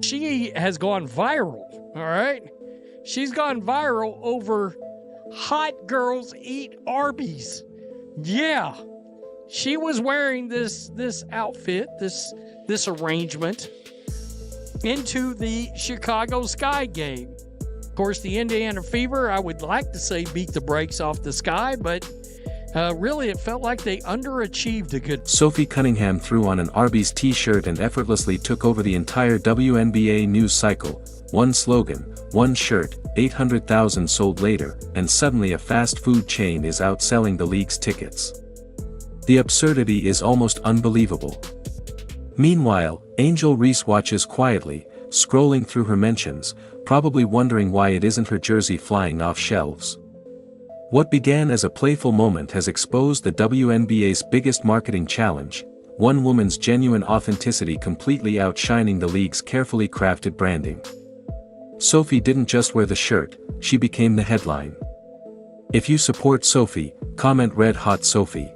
She has gone viral, all right? She's gone viral over hot girls eat Arby's. Yeah. She was wearing this outfit, this arrangement into the Chicago Sky game. Of course, the Indiana Fever, I would like to say beat the brakes off the Sky, but really it felt like they underachieved a good. Sophie Cunningham threw on an Arby's t-shirt and effortlessly took over the entire WNBA news cycle. One slogan, one shirt, 800,000 sold later, and suddenly a fast food chain is outselling the league's tickets. The absurdity is almost unbelievable. Meanwhile, Angel Reese watches quietly, scrolling through her mentions, probably wondering why it isn't her jersey flying off shelves. What began as a playful moment has exposed the WNBA's biggest marketing challenge, one woman's genuine authenticity completely outshining the league's carefully crafted branding. Sophie didn't just wear the shirt, she became the headline. If you support Sophie, comment Red Hot Sophie.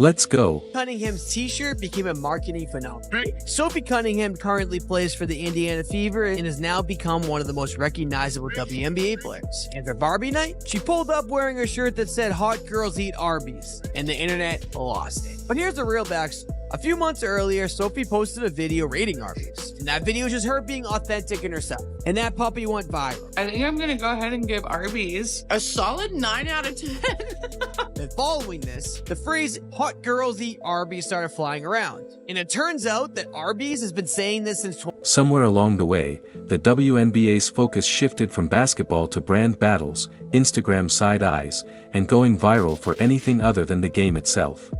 Let's go. Cunningham's t-shirt became a marketing phenomenon. Sophie Cunningham currently plays for the Indiana Fever and has now become one of the most recognizable WNBA players. And for Barbie night, she pulled up wearing a shirt that said "Hot Girls Eat Arby's," and the internet lost it. But here's the real backstory. A few months earlier, Sophie posted a video rating Arby's. And that video is just her being authentic in herself. And that puppy went viral. I think I'm gonna go ahead and give Arby's a solid 9 out of 10. And following this, the phrase "Hot Girls Eat Arby's" started flying around. And it turns out that Arby's has been saying this since Somewhere along the way, the WNBA's focus shifted from basketball to brand battles, Instagram side eyes, and going viral for anything other than the game itself.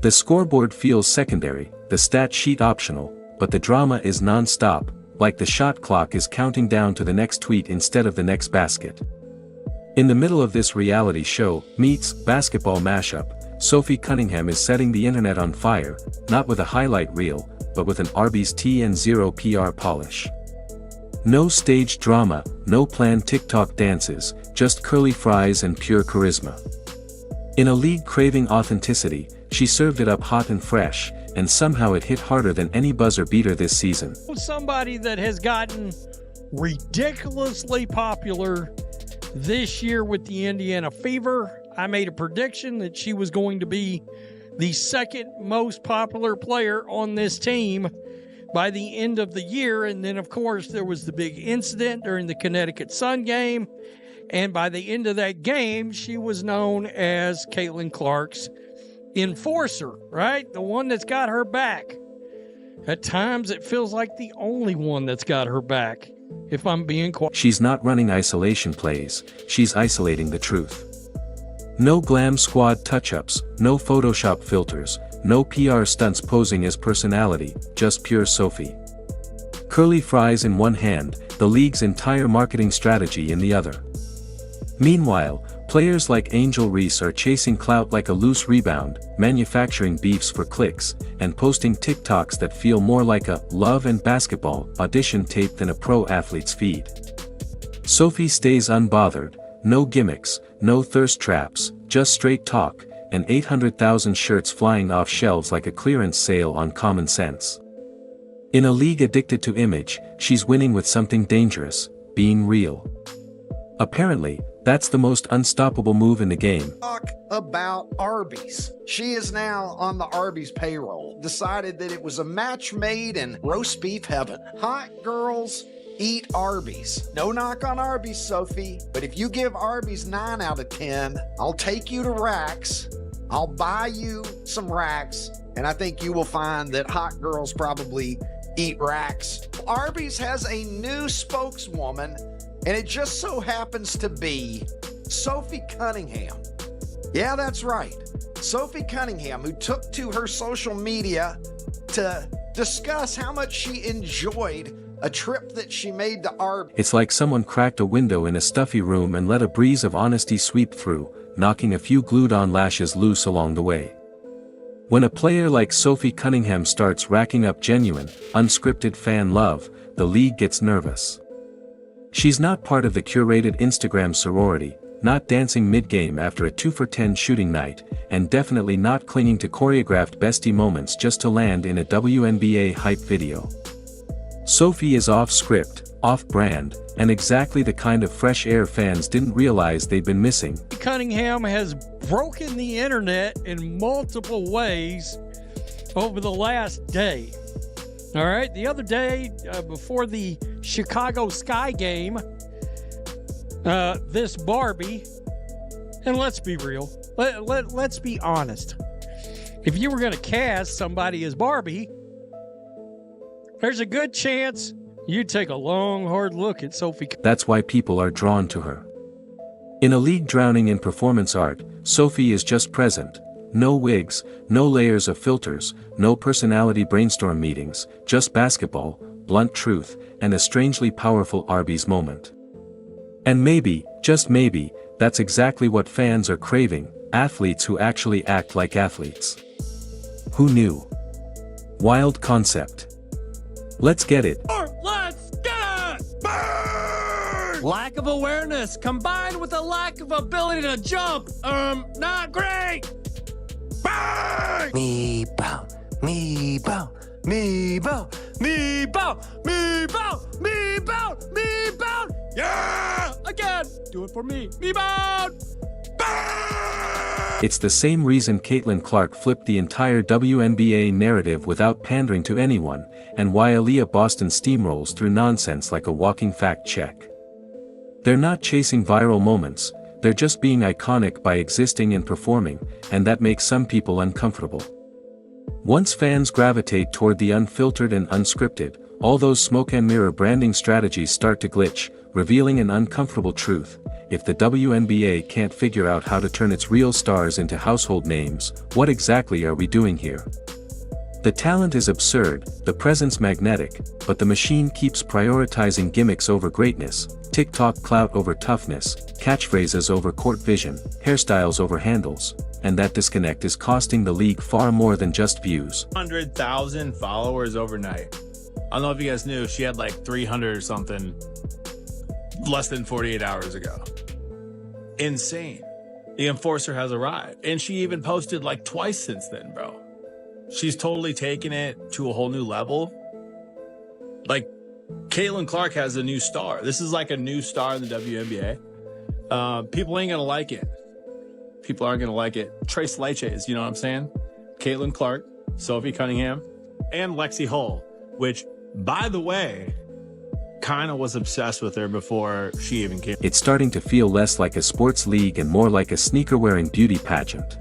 The scoreboard feels secondary, the stat sheet optional, but the drama is non-stop, like the shot clock is counting down to the next tweet instead of the next basket. In the middle of this reality show meets basketball mashup, Sophie Cunningham is setting the internet on fire, not with a highlight reel, but with an Arby's tee and zero PR polish. No staged drama, no planned TikTok dances, just curly fries and pure charisma. In a league craving authenticity, she served it up hot and fresh, and somehow it hit harder than any buzzer beater this season. Somebody that has gotten ridiculously popular this year with the Indiana Fever. I made a prediction that she was going to be the second most popular player on this team by the end of the year. And then, of course, there was the big incident during the Connecticut Sun game. And by the end of that game, she was known as Caitlin Clark's enforcer, right? The one that's got her back. At times, it feels like the only one that's got her back, if I'm being quiet. She's not running isolation plays, she's isolating the truth. No glam squad touch-ups, no Photoshop filters, no PR stunts posing as personality, just pure Sophie. Curly fries in one hand, the league's entire marketing strategy in the other. Meanwhile, players like Angel Reese are chasing clout like a loose rebound, manufacturing beefs for clicks, and posting TikToks that feel more like a love and basketball audition tape than a pro athlete's feed. Sophie stays unbothered, no gimmicks, no thirst traps, just straight talk, and 800,000 shirts flying off shelves like a clearance sale on common sense. In a league addicted to image, she's winning with something dangerous, being real. Apparently, that's the most unstoppable move in the game. Talk about Arby's. She is now on the Arby's payroll. Decided that it was a match made in roast beef heaven. Hot girls eat Arby's. No knock on Arby's, Sophie, but if you give Arby's 9 out of 10, I'll take you to Racks. I'll buy you some Racks, and I think you will find that hot girls probably eat Racks. Arby's has a new spokeswoman, and it just so happens to be Sophie Cunningham. Yeah, that's right. Sophie Cunningham, who took to her social media to discuss how much she enjoyed a trip that she made to Arby's. It's like someone cracked a window in a stuffy room and let a breeze of honesty sweep through, knocking a few glued-on lashes loose along the way. When a player like Sophie Cunningham starts racking up genuine, unscripted fan love, the league gets nervous. She's not part of the curated Instagram sorority, not dancing mid-game after a 2-for-10 shooting night, and definitely not clinging to choreographed bestie moments just to land in a WNBA hype video. Sophie is off-script, off-brand, and exactly the kind of fresh air fans didn't realize they'd been missing. Cunningham has broken the internet in multiple ways over the last day. All right, the other day, before the Chicago Sky game, this Barbie, and let's be real, let's be honest. If you were going to cast somebody as Barbie, there's a good chance you'd take a long, hard look at Sophie. That's why people are drawn to her. In a league drowning in performance art, Sophie is just present. No wigs, no layers of filters, no personality brainstorm meetings, just basketball, blunt truth, and a strangely powerful Arby's moment. And maybe, just maybe, that's exactly what fans are craving, athletes who actually act like athletes. Who knew? Wild concept. Let's get it. Let's get it! Burn! Lack of awareness combined with a lack of ability to jump. Not great. Burn! Me bow, me bow, me bow, me bow, me bow, me bow, me bow. Yeah! Again! Do it for me. Me bound! It's the same reason Caitlin Clark flipped the entire WNBA narrative without pandering to anyone, and why Aaliyah Boston steamrolls through nonsense like a walking fact check. They're not chasing viral moments, they're just being iconic by existing and performing, and that makes some people uncomfortable. Once fans gravitate toward the unfiltered and unscripted, all those smoke and mirror branding strategies start to glitch, revealing an uncomfortable truth. If the WNBA can't figure out how to turn its real stars into household names, what exactly are we doing here? The talent is absurd, the presence magnetic, but the machine keeps prioritizing gimmicks over greatness, TikTok clout over toughness, catchphrases over court vision, hairstyles over handles, and that disconnect is costing the league far more than just views. 100,000 followers overnight. I don't know if you guys knew, she had like 300 or something less than 48 hours ago. Insane. The enforcer has arrived. And she even posted like twice since then, bro. She's totally taken it to a whole new level. Like, Caitlin Clark has a new star. This is like a new star in the WNBA. People ain't gonna like it. People aren't gonna like it. Trace Leches, you know what I'm saying? Caitlin Clark, Sophie Cunningham, and Lexi Hull, which, by the way, kind of was obsessed with her before she even came. It's starting to feel less like a sports league and more like a sneaker-wearing beauty pageant.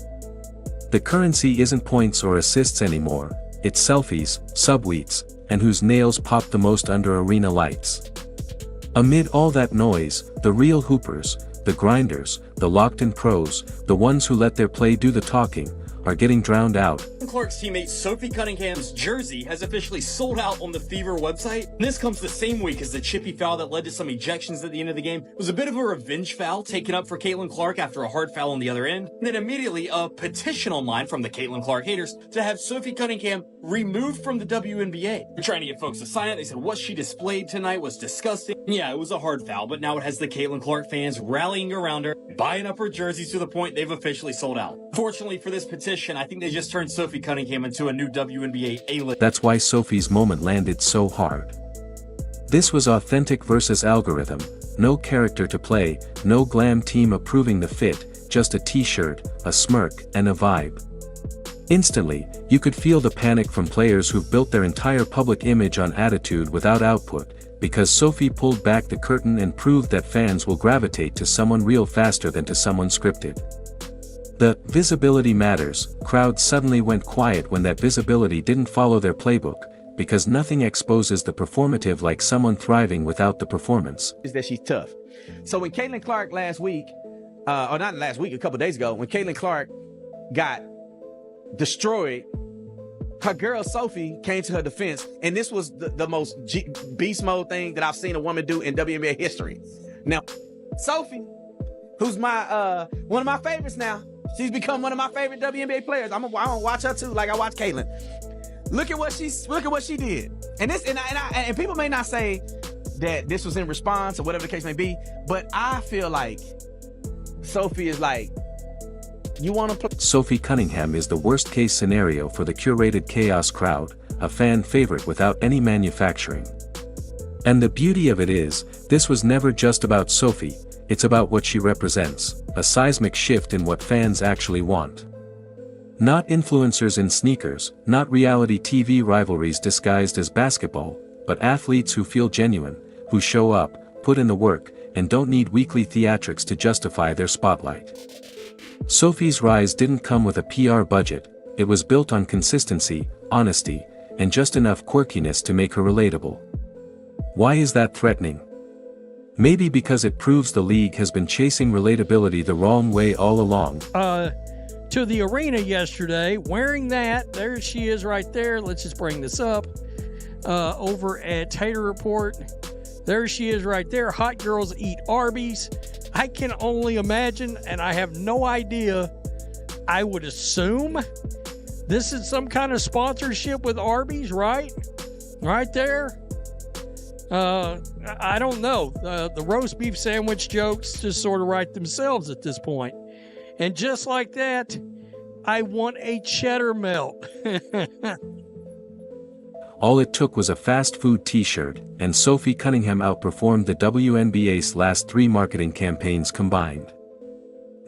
The currency isn't points or assists anymore, it's selfies, subweets, and whose nails pop the most under arena lights. Amid all that noise, the real hoopers, the grinders, the locked-in pros, the ones who let their play do the talking, are getting drowned out. Clark's teammate Sophie Cunningham's jersey has officially sold out on the Fever website. And this comes the same week as the chippy foul that led to some ejections at the end of the game. It was a bit of a revenge foul taken up for Caitlin Clark after a hard foul on the other end. And then immediately a petition online from the Caitlin Clark haters to have Sophie Cunningham removed from the WNBA. They're trying to get folks to sign it. They said what she displayed tonight was disgusting. Yeah, it was a hard foul, but now it has the Caitlin Clark fans rallying around her, buying up her jerseys to the point they've officially sold out. Fortunately for this petition, I think they just turned Sophie Cunningham into a new WNBA A-list. That's why Sophie's moment landed so hard. This was authentic versus algorithm, no character to play, no glam team approving the fit, just a t-shirt, a smirk, and a vibe. Instantly, you could feel the panic from players who've built their entire public image on attitude without output, because Sophie pulled back the curtain and proved that fans will gravitate to someone real faster than to someone scripted. The visibility matters crowd suddenly went quiet when that visibility didn't follow their playbook, because nothing exposes the performative like someone thriving without the performance. Is that she's tough. So when Caitlin Clark last week, or not last week, a couple days ago, when Caitlin Clark got destroyed, her girl Sophie came to her defense, and this was the most beast mode thing that I've seen a woman do in WNBA history. Now, Sophie, who's my one of my favorites now, she's become one of my favorite WNBA players. I'm gonna watch her too, like I watch Caitlin. Look at what she did. And this and people may not say that this was in response or whatever the case may be, but I feel like Sophie is like, you want to play? Sophie Cunningham is the worst-case scenario for the curated chaos crowd, a fan favorite without any manufacturing. And the beauty of it is, this was never just about Sophie, it's about what she represents, a seismic shift in what fans actually want. Not influencers in sneakers, not reality TV rivalries disguised as basketball, but athletes who feel genuine, who show up, put in the work, and don't need weekly theatrics to justify their spotlight. Sophie's rise didn't come with a PR budget, it was built on consistency, honesty, and just enough quirkiness to make her relatable. Why is that threatening? Maybe because it proves the league has been chasing relatability the wrong way all along. To the arena yesterday, wearing that, there she is right there. Let's just bring this up. Over at Tater Report, there she is right there. Hot girls eat Arby's. I can only imagine, and I have no idea. I would assume this is some kind of sponsorship with Arby's, right? Right there. I don't know. The roast beef sandwich jokes just sort of write themselves at this point. And just like that, I want a cheddar melt. All it took was a fast food t-shirt, and Sophie Cunningham outperformed the WNBA's last 3 marketing campaigns combined.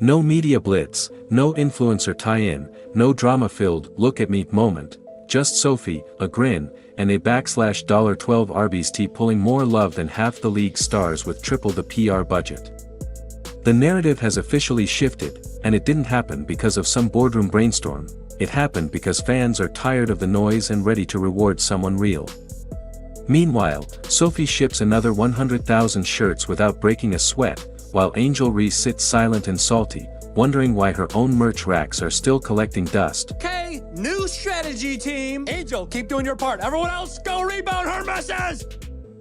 No media blitz, no influencer tie-in, no drama-filled look-at-me moment, just Sophie, a grin, and a $12 Arby's tee pulling more love than half the league's stars with triple the PR budget. The narrative has officially shifted, and it didn't happen because of some boardroom brainstorm, it happened because fans are tired of the noise and ready to reward someone real. Meanwhile, Sophie ships another 100,000 shirts without breaking a sweat, while Angel Reese sits silent and salty, wondering why her own merch racks are still collecting dust. Okay, new strategy, team. Angel, keep doing your part. Everyone else, go rebound her misses!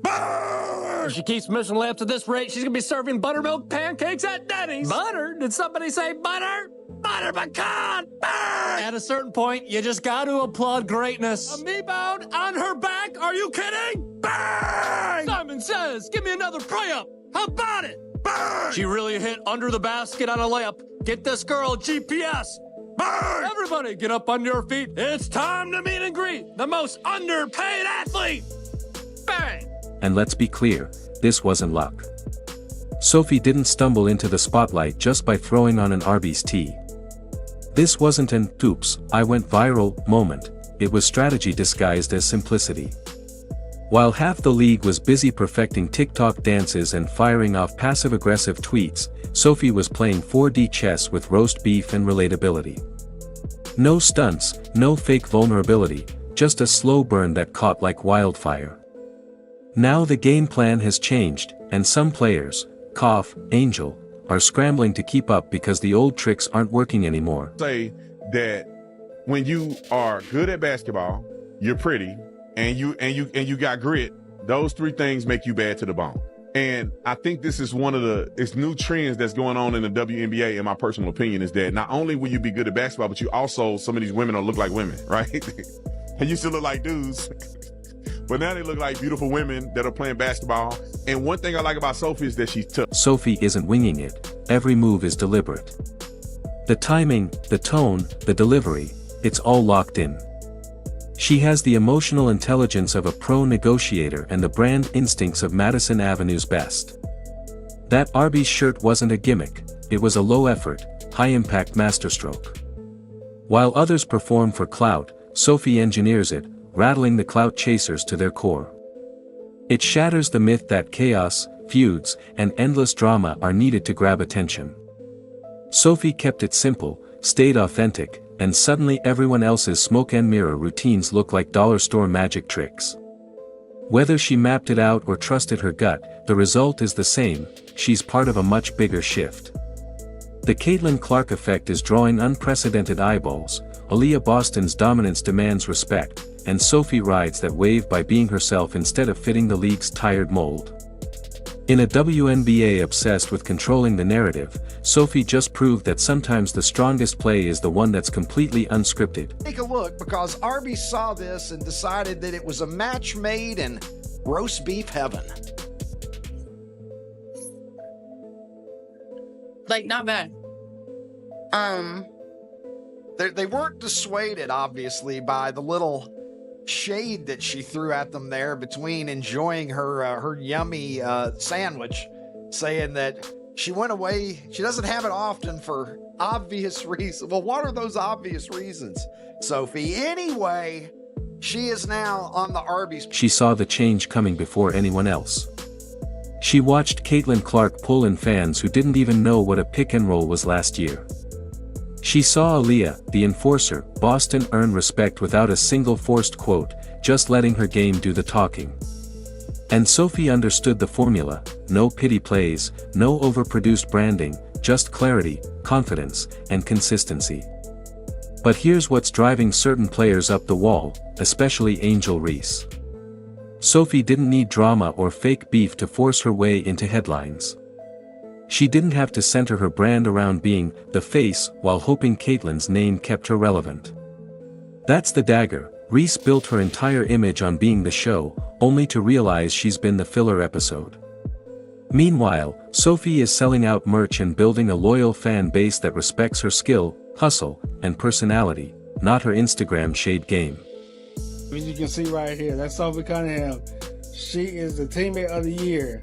If she keeps missing layups at this rate, she's gonna be serving buttermilk pancakes at Denny's. Butter? Did somebody say butter? Butter pecan! Burn! At a certain point, you just gotta applaud greatness. A me-bound on her back? Are you kidding? Bang! Simon Says, give me another pray-up. How about it? Bang! She really hit under the basket on a layup. Get this girl GPS. Bang! Everybody get up on your feet. It's time to meet and greet the most underpaid athlete. Bang! And let's be clear, this wasn't luck. Sophie didn't stumble into the spotlight just by throwing on an Arby's tee. This wasn't an "oops, I went viral" moment, it was strategy disguised as simplicity. While half the league was busy perfecting TikTok dances and firing off passive-aggressive tweets, Sophie was playing 4D chess with roast beef and relatability. No stunts, no fake vulnerability, just a slow burn that caught like wildfire. Now the game plan has changed, and some players, Angel, are scrambling to keep up because the old tricks aren't working anymore. Say that when you are good at basketball, you're pretty, and you got grit, those 3 things make you bad to the bone. And I think this is one of it's new trends that's going on in the WNBA, in my personal opinion, is that not only will you be good at basketball, but you also, some of these women will look like women, right? They used to look like dudes. But now they look like beautiful women that are playing basketball. And one thing I like about Sophie is that she's tough. Sophie isn't winging it, every move is deliberate. The timing, the tone, the delivery, it's all locked in. She has the emotional intelligence of a pro negotiator and the brand instincts of Madison Avenue's best. That Arby's shirt wasn't a gimmick, it was a low-effort, high-impact masterstroke. While others perform for clout, Sophie engineers it, rattling the clout chasers to their core. It shatters the myth that chaos, feuds, and endless drama are needed to grab attention. Sophie kept it simple, stayed authentic, and suddenly everyone else's smoke and mirror routines look like dollar store magic tricks. Whether she mapped it out or trusted her gut, the result is the same, she's part of a much bigger shift. The Caitlin Clark effect is drawing unprecedented eyeballs, Aaliyah Boston's dominance demands respect, and Sophie rides that wave by being herself instead of fitting the league's tired mold. In a WNBA obsessed with controlling the narrative, Sophie just proved that sometimes the strongest play is the one that's completely unscripted. Take a look, because Arby's saw this and decided that it was a match made in roast beef heaven. Like, not bad. They weren't dissuaded, obviously, by the little shade that she threw at them there between enjoying her yummy sandwich, saying that she went away. She doesn't have it often for obvious reasons. Well, what are those obvious reasons, Sophie? Anyway, she is now on the Arby's. She saw the change coming before anyone else. She watched Caitlin Clark pull in fans who didn't even know what a pick and roll was last year. She saw Aaliyah, the enforcer, Boston earn respect without a single forced quote, just letting her game do the talking. And Sophie understood the formula: no pity plays, no overproduced branding, just clarity, confidence, and consistency. But here's what's driving certain players up the wall, especially Angel Reese. Sophie didn't need drama or fake beef to force her way into headlines. She didn't have to center her brand around being the face while hoping Caitlin's name kept her relevant. That's the dagger. Reese built her entire image on being the show, only to realize she's been the filler episode. Meanwhile, Sophie is selling out merch and building a loyal fan base that respects her skill, hustle, and personality, not her Instagram shade game. As you can see right here, that's Sophie Cunningham. She is the teammate of the year.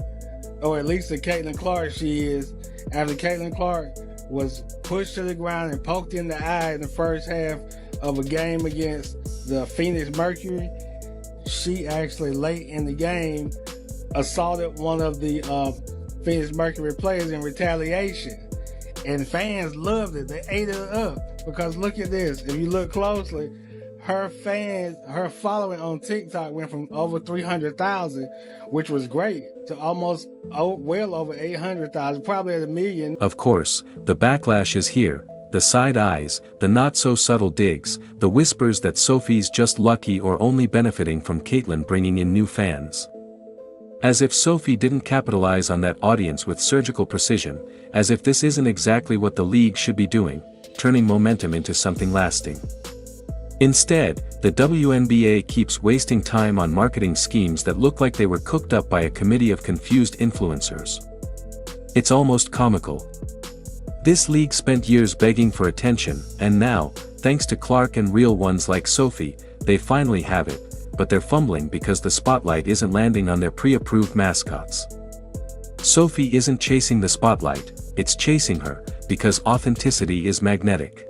Or at least the Caitlin Clark she is. After Caitlin Clark was pushed to the ground and poked in the eye in the first half of a game against the Phoenix Mercury, she actually late in the game assaulted one of the Phoenix Mercury players in retaliation. And fans loved it. They ate it up. Because look at this. If you look closely, her following on TikTok went from over 300,000, which was great, to almost well over 800,000, probably at 1 million. Of course, the backlash is here. The side eyes, the not-so-subtle digs, the whispers that Sophie's just lucky or only benefiting from Caitlin bringing in new fans. As if Sophie didn't capitalize on that audience with surgical precision, as if this isn't exactly what the league should be doing, turning momentum into something lasting. Instead, the WNBA keeps wasting time on marketing schemes that look like they were cooked up by a committee of confused influencers. It's almost comical. This league spent years begging for attention, and now, thanks to Clark and real ones like Sophie, they finally have it, but they're fumbling because the spotlight isn't landing on their pre-approved mascots. Sophie isn't chasing the spotlight, it's chasing her, because authenticity is magnetic.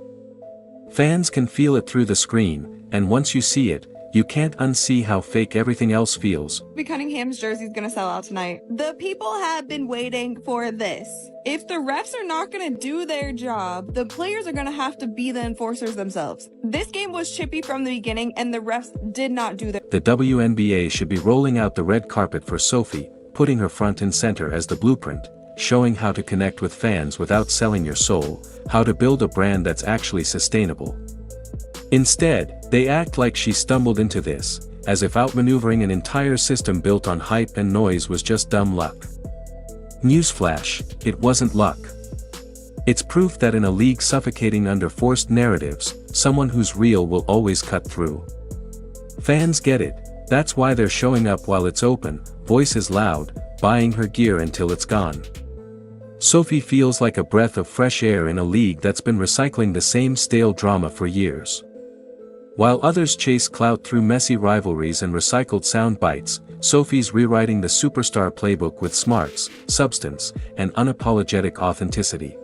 Fans can feel it through the screen, and once you see it, you can't unsee how fake everything else feels. Sophie Cunningham's jersey is going to sell out tonight. The people have been waiting for this. If the refs are not going to do their job, the players are going to have to be the enforcers themselves. This game was chippy from the beginning, and the refs did not do their. The WNBA should be rolling out the red carpet for Sophie, putting her front and center as the blueprint, showing how to connect with fans without selling your soul, how to build a brand that's actually sustainable. Instead, they act like she stumbled into this, as if outmaneuvering an entire system built on hype and noise was just dumb luck. Newsflash, it wasn't luck. It's proof that in a league suffocating under forced narratives, someone who's real will always cut through. Fans get it, that's why they're showing up while it's open, voices loud, buying her gear until it's gone. Sophie feels like a breath of fresh air in a league that's been recycling the same stale drama for years. While others chase clout through messy rivalries and recycled sound bites, Sophie's rewriting the superstar playbook with smarts, substance, and unapologetic authenticity.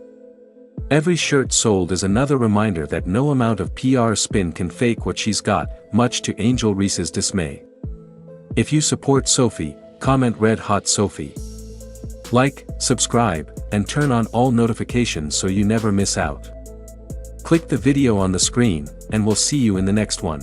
Every shirt sold is another reminder that no amount of PR spin can fake what she's got, much to Angel Reese's dismay. If you support Sophie, comment Red Hot Sophie. Like, subscribe, and turn on all notifications so you never miss out. Click the video on the screen, and we'll see you in the next one.